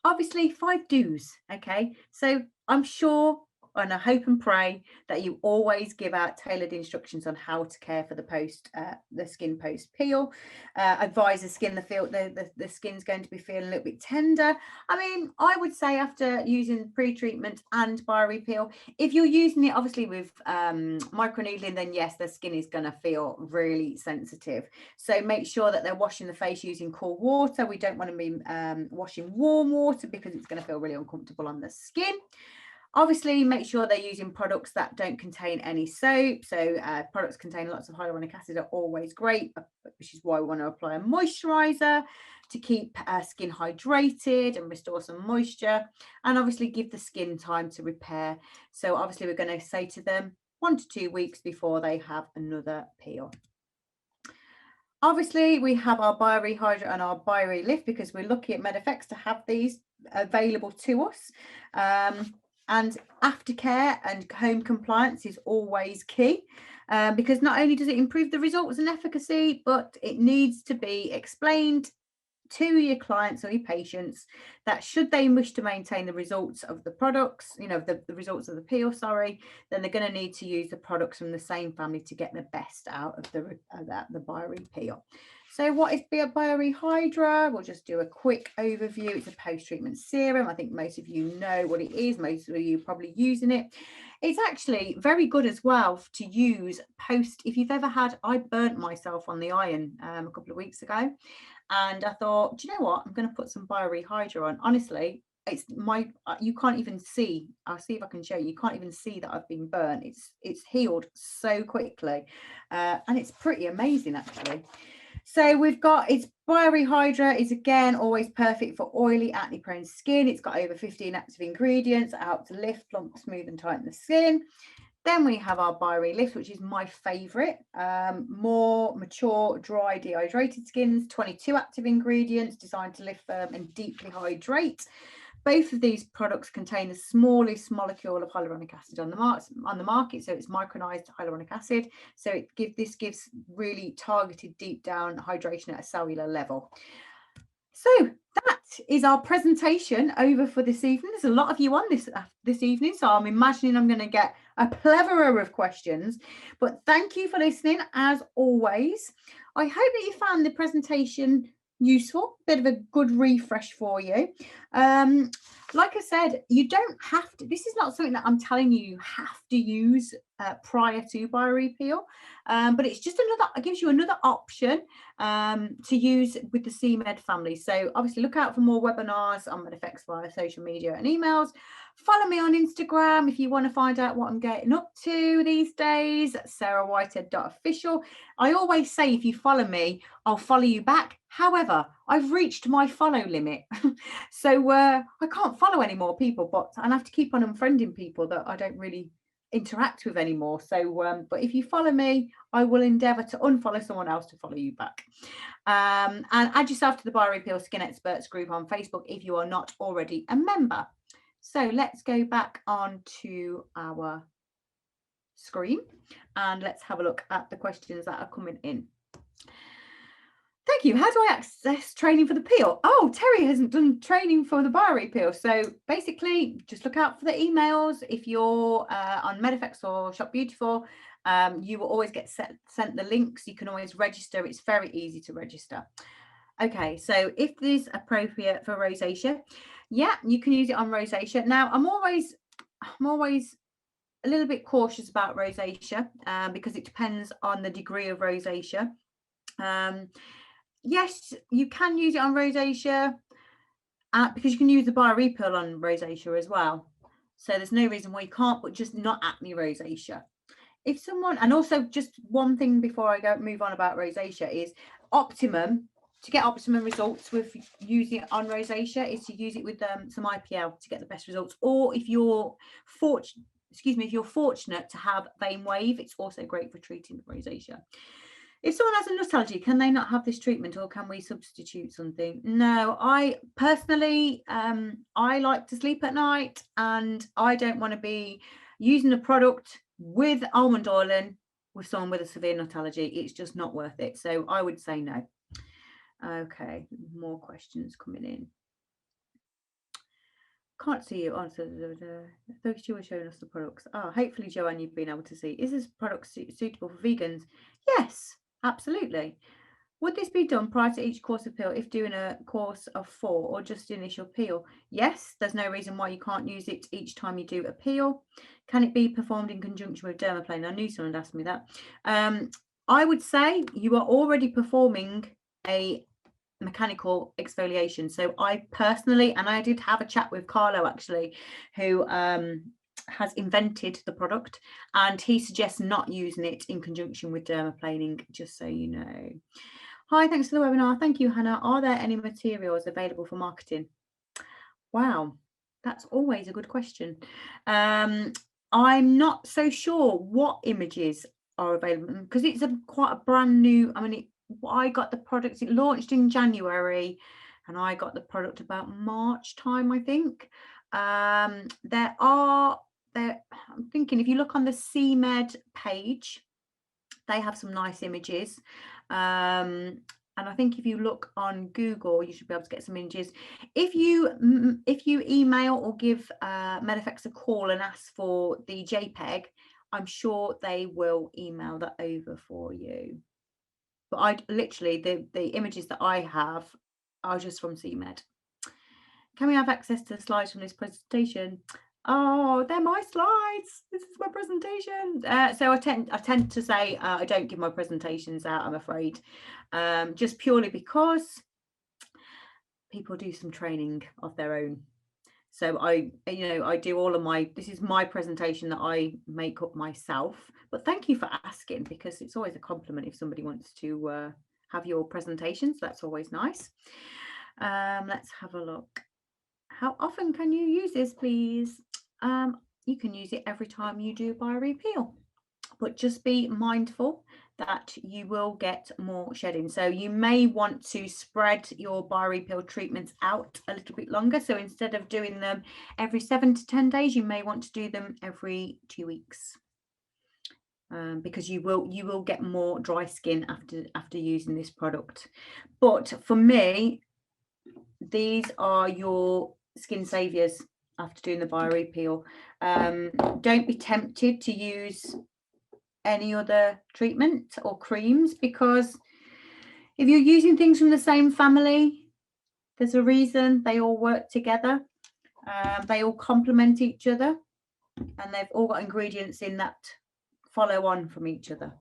Obviously, 5 do's. Okay, so I'm sure, and I hope and pray that you always give out tailored instructions on how to care for the skin post peel. Advise the skin the skin's going to be feeling a little bit tender. I mean, I would say after using pre-treatment and bio-repeel, if you're using it obviously with microneedling, then yes, the skin is going to feel really sensitive. So make sure that they're washing the face using cool water. We don't want to be washing warm water, because it's going to feel really uncomfortable on the skin. Obviously, make sure they're using products that don't contain any soap. So products containing lots of hyaluronic acid are always great, which is why we want to apply a moisturizer to keep skin hydrated and restore some moisture, and obviously give the skin time to repair. So obviously we're going to say to them 1 to 2 weeks before they have another peel. Obviously, we have our BioRehydrate and our BioRelift, because we're lucky at MedFX to have these available to us. And aftercare and home compliance is always key, because not only does it improve the results and efficacy, but it needs to be explained to your clients or your patients that should they wish to maintain the results of the products, the results of the peel, then they're going to need to use the products from the same family to get the best out of the BioRepeel. So what is BioRehydra? We'll just do a quick overview. It's a post-treatment serum. I think most of you know what it is. Most of you are probably using it. It's actually very good as well to use post. If you've ever had, I burnt myself on the iron a couple of weeks ago, and I thought, do you know what? I'm going to put some BioRehydra on. Honestly, you can't even see. I'll see if I can show you. You can't even see that I've been burnt. It's healed so quickly, and it's pretty amazing actually. So we've got, it's BioRehydra is again always perfect for oily, acne prone skin. It's got over 15 active ingredients that help to lift, plump, smooth and tighten the skin. Then we have our Bio-Relift, which is my favourite. More mature, dry, dehydrated skins, 22 active ingredients designed to lift firm and deeply hydrate. Both of these products contain the smallest molecule of hyaluronic acid on the market, so it's micronized hyaluronic acid. So this gives really targeted deep down hydration at a cellular level. So that is our presentation over for this evening. There's a lot of you on this evening, so I'm imagining I'm going to get a plethora of questions. But thank you for listening, as always. I hope that you found the presentation useful, bit of a good refresh for you. Like I said, you don't have to, this is not something that I'm telling you have to use prior to Bio-Repeal, but it's just it gives you another option to use with the CMed family. So obviously look out for more webinars on MedFX via social media and emails. Follow me on Instagram if you want to find out what I'm getting up to these days, sarahwhitehead.official. I always say if you follow me, I'll follow you back. However, I've reached my follow limit. So I can't follow any more people, and I have to keep on unfriending people that I don't really interact with anymore. So but if you follow me, I will endeavour to unfollow someone else to follow you back. And add yourself to the Bio-Repeal Skin Experts group on Facebook if you are not already a member. So let's go back onto our screen and let's have a look at the questions that are coming in. Thank you. How do I access training for the peel? Oh, Terry hasn't done training for the Bio-Repeal. So basically, just look out for the emails. If you're on MedFX or Shop Beautiful, you will always get sent the links. You can always register. It's very easy to register. Okay, so if this is appropriate for rosacea, yeah, you can use it on rosacea. Now, I'm always a little bit cautious about rosacea because it depends on the degree of rosacea. Yes, you can use it on rosacea because you can use the Bio-Repeal on rosacea as well. So there's no reason why you can't, but just not acne rosacea. If someone, and also just one thing before I move on about rosacea is to get optimum results with using it on rosacea is to use it with some IPL to get the best results. Or if you're fortunate to have vein wave, it's also great for treating rosacea. If someone has a nut allergy, can they not have this treatment, or can we substitute something? No, I personally, I like to sleep at night, and I don't want to be using a product with almond oil in with someone with a severe nut allergy. It's just not worth it. So I would say no. Okay, more questions coming in. Can't see you. Oh, those you were showing us the products. Oh, hopefully, Joanne, you've been able to see. Is this product suitable for vegans? Yes, absolutely. Would this be done prior to each course of peel if doing a course of 4 or just initial peel? Yes, there's no reason why you can't use it each time you do a peel. Can it be performed in conjunction with dermaplane? I knew someone asked me that. I would say you are already performing a mechanical exfoliation. So I personally, and I did have a chat with Carlo actually, who has invented the product, and he suggests not using it in conjunction with dermaplaning, just so you know. Hi, thanks for the webinar. Thank you, Hannah. Are there any materials available for marketing? Wow, that's always a good question. I'm not so sure what images are available because it's quite a brand new. I mean, I got the product. It launched in January, and I got the product about March time, I think. I'm thinking if you look on the CMed page, they have some nice images. And I think if you look on Google, you should be able to get some images. If you email or give MedFX a call and ask for the JPEG, I'm sure they will email that over for you. But I literally the images that I have are just from CMed. Can we have access to the slides from this presentation? Oh, they're my slides. This is my presentation. So I tend to say I don't give my presentations out, I'm afraid, just purely because people do some training of their own. So I do all of this is my presentation that I make up myself. But thank you for asking, because it's always a compliment if somebody wants to have your presentations. That's always nice. Let's have a look. How often can you use this, please? you can use it every time you do biorepeel. But just be mindful that you will get more shedding. So you may want to spread your biorepeel treatments out a little bit longer. So instead of doing them every 7 to 10 days, you may want to do them every 2 weeks. Because you will get more dry skin after using this product. But for me, these are your skin saviors after doing the biorepeel. Don't be tempted to use any other treatment or creams, because if you're using things from the same family, there's a reason they all work together. They all complement each other, and they've all got ingredients in that follow on from each other.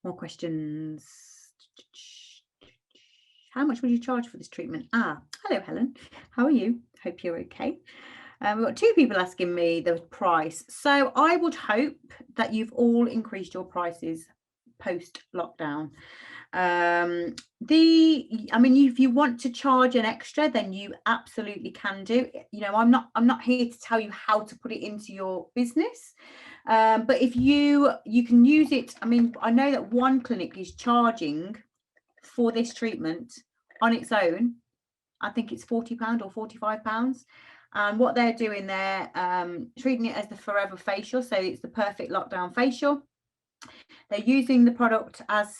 More questions. How much would you charge for this treatment? Hello Helen, how are you? Hope you're okay. We've got 2 people asking me the price. So I would hope that you've all increased your prices post lockdown. If you want to charge an extra, then you absolutely can do. I'm not here to tell you how to put it into your business. But if you can use it. I know that one clinic is charging for this treatment on its own. I think it's £40 or £45. And what they're doing, they're treating it as the forever facial. So it's the perfect lockdown facial. They're using the product as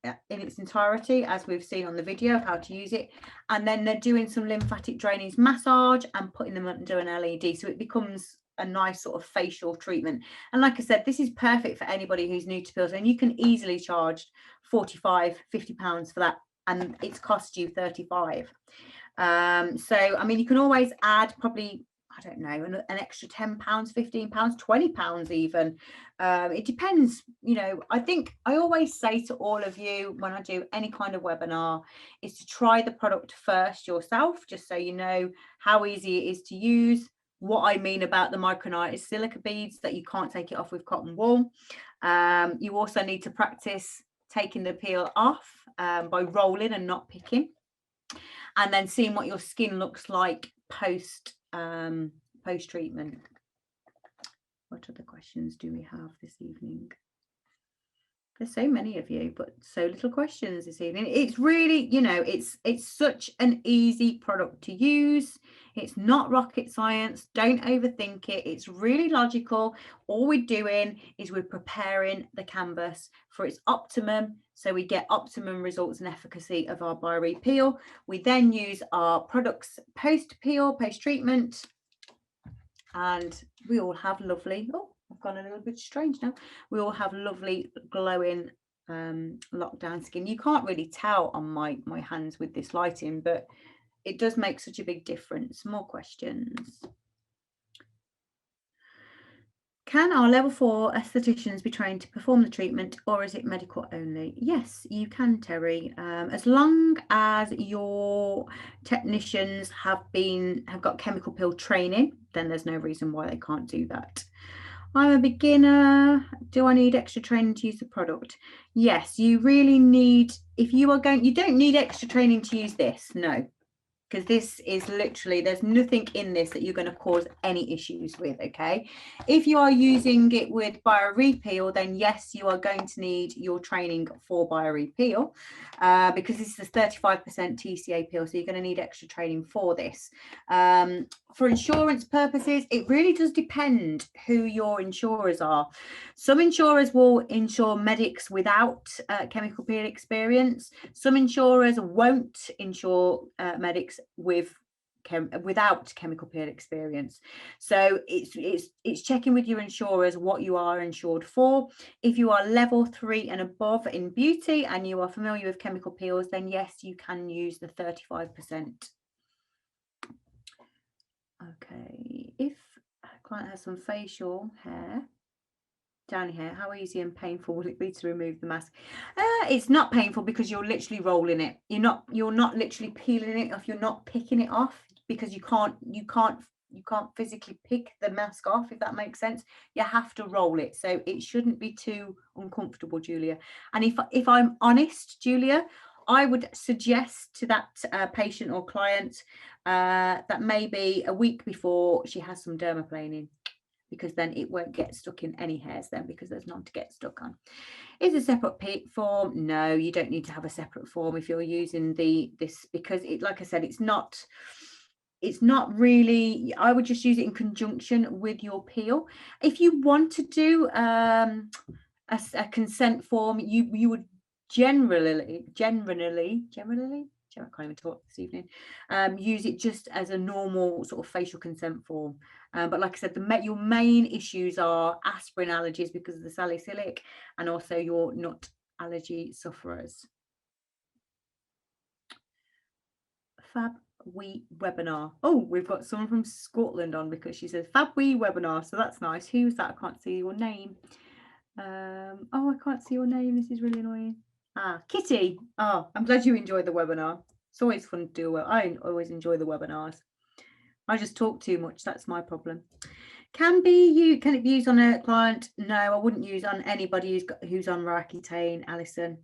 in its entirety, as we've seen on the video how to use it, and then they're doing some lymphatic drainage massage and putting them under an LED, so it becomes a nice sort of facial treatment. And like I said, this is perfect for anybody who's new to peels, and you can easily charge £45-50 for that, and it's cost you £35. So you can always add probably, I don't know, an extra £10, £15, £20 even. It depends. I think I always say to all of you when I do any kind of webinar is to try the product first yourself, just so you know how easy it is to use, what I mean about the micronitis silica beads, that you can't take it off with cotton wool. You also need to practice taking the peel off by rolling and not picking, and then seeing what your skin looks like post treatment. What other questions do we have this evening? There's so many of you, but so little questions this evening. It's really, it's such an easy product to use. It's not rocket science. Don't overthink it. It's really logical. All we're doing is we're preparing the canvas for its optimum, so we get optimum results and efficacy of our biorepeel. We then use our products post-peel, post-treatment, and we all have lovely, I've gone a little bit strange now. We all have lovely glowing lockdown skin. You can't really tell on my hands with this lighting, but it does make such a big difference. More questions. Can our level 4 estheticians be trained to perform the treatment, or is it medical only? Yes, you can, Terry. As long as your technicians have got chemical peel training, then there's no reason why they can't do that. I'm a beginner. Do I need extra training to use the product? Yes, you really need. If you don't need extra training to use this. No. Because this is literally, there's nothing in this that you're going to cause any issues with, okay? If you are using it with biorepeel, then yes, you are going to need your training for biorepeel, because this is a 35% TCA peel, so you're going to need extra training for this. For insurance purposes, it really does depend who your insurers are. Some insurers will insure medics without chemical peel experience. Some insurers won't insure medics without chemical peel experience. So it's checking with your insurers what you are insured for. If you are level 3 and above in beauty and you are familiar with chemical peels, then yes, you can use the 35%. Okay, if a client has some facial hair, downy hair, how easy and painful will it be to remove the mask? It's not painful, because you're literally rolling it. You're not literally peeling it off. You're not picking it off, because you can't physically pick the mask off, if that makes sense. You have to roll it, so it shouldn't be too uncomfortable, Julia. And if I'm honest, Julia, I would suggest to that patient or client that maybe a week before she has some dermaplaning, because then it won't get stuck in any hairs then, because there's none to get stuck on. Is a separate form? No, you don't need to have a separate form if you're using this, because it, like I said, it's not really, I would just use it in conjunction with your peel. If you want to do a consent form, you would generally, I can't even talk this evening, use it just as a normal sort of facial consent form. But like I said, your main issues are aspirin allergies because of the salicylic, and also your nut allergy sufferers. Fab Wee webinar. Oh, we've got someone from Scotland on, because she says Fab Wee webinar, so that's nice. Who's that? I can't see your name. Oh, I can't see your name. This is really annoying. Kitty. Oh, I'm glad you enjoyed the webinar. It's always fun to do. I always enjoy the webinars. I just talk too much. That's my problem. Can it be used on a client? No, I wouldn't use on anybody who's on Roaccutane, Alison.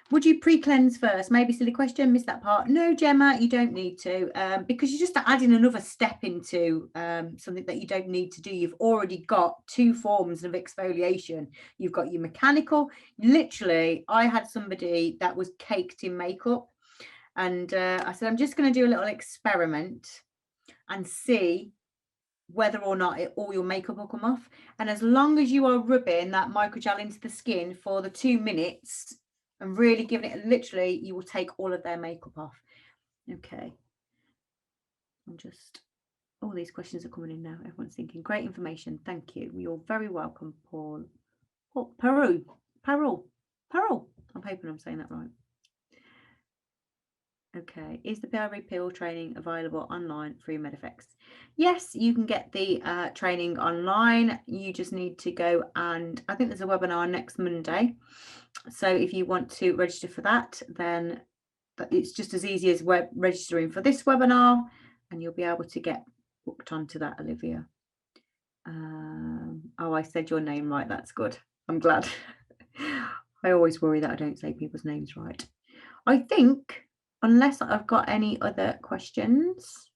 Would you pre-cleanse first? Maybe silly question, missed that part. No, Gemma, you don't need to, because you're just adding another step into something that you don't need to do. You've already got 2 forms of exfoliation. You've got your mechanical. Literally, I had somebody that was caked in makeup, and I said, I'm just going to do a little experiment and see whether or not all your makeup will come off. And as long as you are rubbing that microgel into the skin for the 2 minutes and really giving it, literally, you will take all of their makeup off. Okay. All these questions are coming in now. Everyone's thinking, great information. Thank you. You're very welcome, Paul. Peru. I'm hoping I'm saying that right. Okay, is the PRV peel training available online through MedFX? Yes, you can get the training online. You just need to go, and I think there's a webinar next Monday. So if you want to register for that, then it's just as easy as registering for this webinar, and you'll be able to get booked onto that, Olivia. Oh, I said your name right. That's good. I'm glad. I always worry that I don't say people's names right. I think, unless I've got any other questions,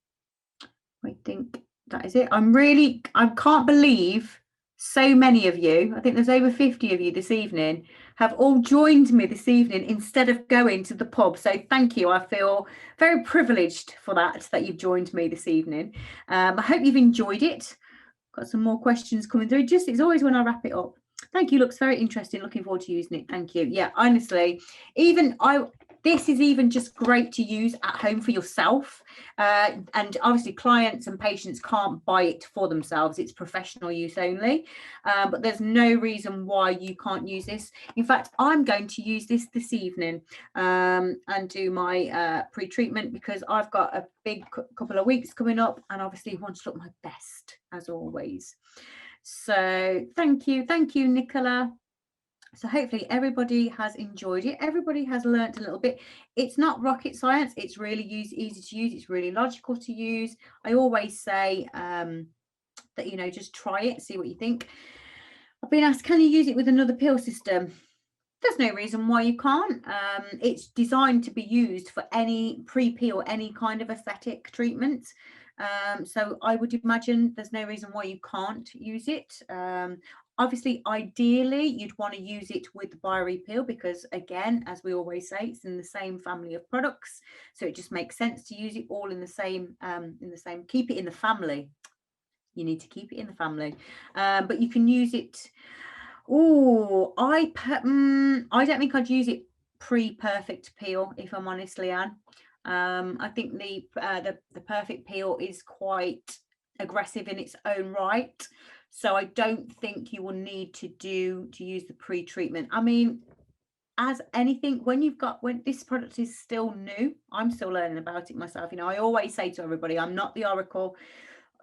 I think that is it. I can't believe so many of you, I think there's over 50 of you this evening, have all joined me this evening instead of going to the pub. So thank you. I feel very privileged for that you've joined me this evening. I hope you've enjoyed it. Got some more questions coming through. It's always when I wrap it up. Thank you. Looks very interesting. Looking forward to using it. Thank you. Yeah, honestly, this is even just great to use at home for yourself. And obviously clients and patients can't buy it for themselves. It's professional use only. But there's no reason why you can't use this. In fact, I'm going to use this evening and do my pre-treatment, because I've got a big couple of weeks coming up, and obviously want to look my best as always. So thank you, Nicola. So hopefully everybody has enjoyed it. Everybody has learnt a little bit. It's not rocket science. It's really easy to use. It's really logical to use. I always say that, just try it, see what you think. I've been asked, can you use it with another peel system? There's no reason why you can't. It's designed to be used for any pre-peel, any kind of aesthetic treatment. So I would imagine there's no reason why you can't use it. Obviously, ideally, you'd want to use it with the BioRepeel, because again, as we always say, it's in the same family of products. So it just makes sense to use it all in the same, keep it in the family. You need to keep it in the family. But you can use it. Oh, I don't think I'd use it pre-perfect peel, if I'm honest, Leanne. I think the perfect peel is quite aggressive in its own right, so I don't think you will need to use the pre-treatment. I mean, as anything, when this product is still new, I'm still learning about it myself. I always say to everybody, I'm not the oracle.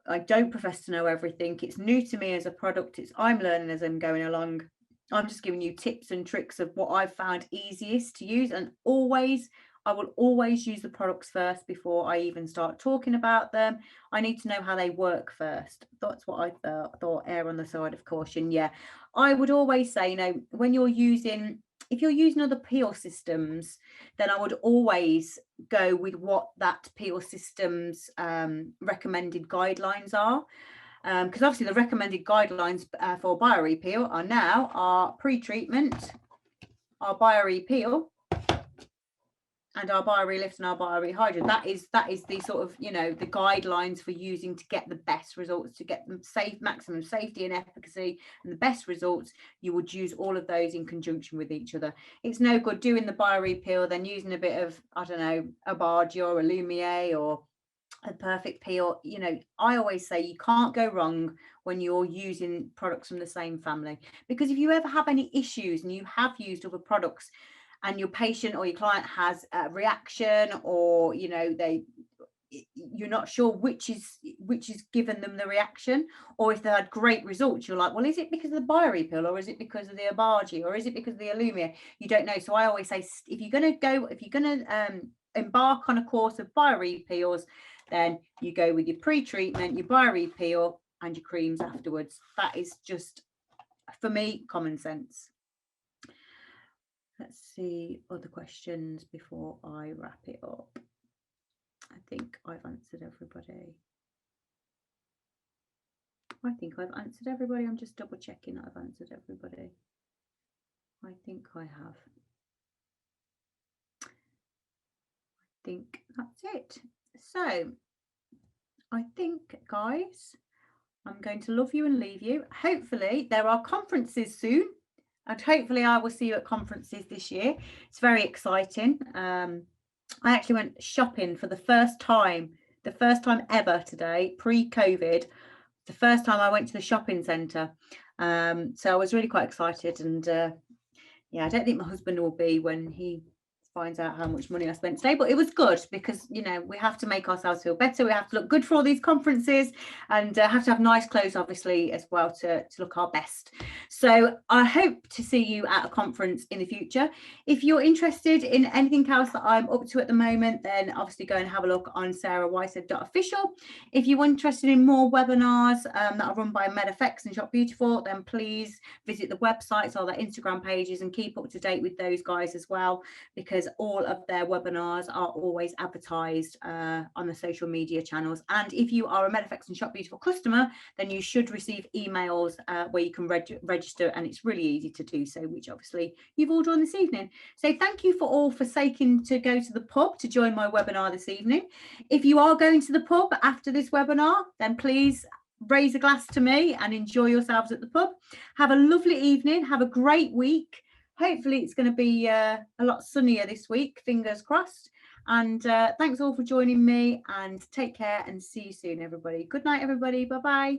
I don't profess to know everything. It's new to me as a product. I'm learning as I'm going along. I'm just giving you tips and tricks of what I've found easiest to use. And I will always use the products first before I even start talking about them. I need to know how they work first. That's what I thought, err on the side of caution. Yeah, I would always say, if you're using other peel systems, then I would always go with what that peel system's recommended guidelines are. because obviously the recommended guidelines for bio-repeal are now our pre-treatment, our bio-repeal, and our bio-relift and our bio-rehydrate. That is the sort of, you know, the guidelines for using to get the best results, to get them safe, maximum safety and efficacy and the best results. You would use all of those in conjunction with each other. It's no good doing the bio-repeal then using a bit of, I don't know, Abardia or a Lumiere or a perfect peel. You know, I always say you can't go wrong when you're using products from the same family, because if you ever have any issues and you have used other products and your patient or your client has a reaction, or you know, you're not sure which is given them the reaction, or if they had great results, you're like, well, is it because of the bio-repeal, or is it because of the Abardia, or is it because of the Illumia? You don't know. So I always say, if you're going to embark on a course of bio-repeals, then you go with your pre-treatment, your bio-repeal, and your creams afterwards. That is just, for me, common sense. Let's see other questions before I wrap it up. I think I've answered everybody. I'm just double checking that I've answered everybody. I think I have. I think that's it. So I think, guys, I'm going to love you and leave you. Hopefully there are conferences soon, and hopefully I will see you at conferences this year. It's very exciting. I actually went shopping for the first time ever today, pre-COVID. The first time I went to the shopping centre. So I was really quite excited, and yeah, I don't think my husband will be when he finds out how much money I spent today, but it was good because, you know, we have to make ourselves feel better. We have to look good for all these conferences, and have to have nice clothes, obviously, as well, to look our best. So I hope to see you at a conference in the future. If you're interested in anything else that I'm up to at the moment, then obviously go and have a look on sarahwhitehead.official. If you're interested in more webinars that are run by MedFX and Shop Beautiful, then please visit the websites or their Instagram pages and keep up to date with those guys as well, because all of their webinars are always advertised on the social media channels. And if you are a MedFX and Shop Beautiful customer, then you should receive emails where you can register, and it's really easy to do so, which obviously you've all done this evening. So thank you for all for taking to go to the pub to join my webinar this evening. If you are going to the pub after this webinar, then please raise a glass to me and enjoy yourselves at the pub. Have a lovely evening. Have a great week. Hopefully it's going to be a lot sunnier this week, fingers crossed. And thanks all for joining me, and take care and see you soon, everybody. Good night, everybody. Bye-bye.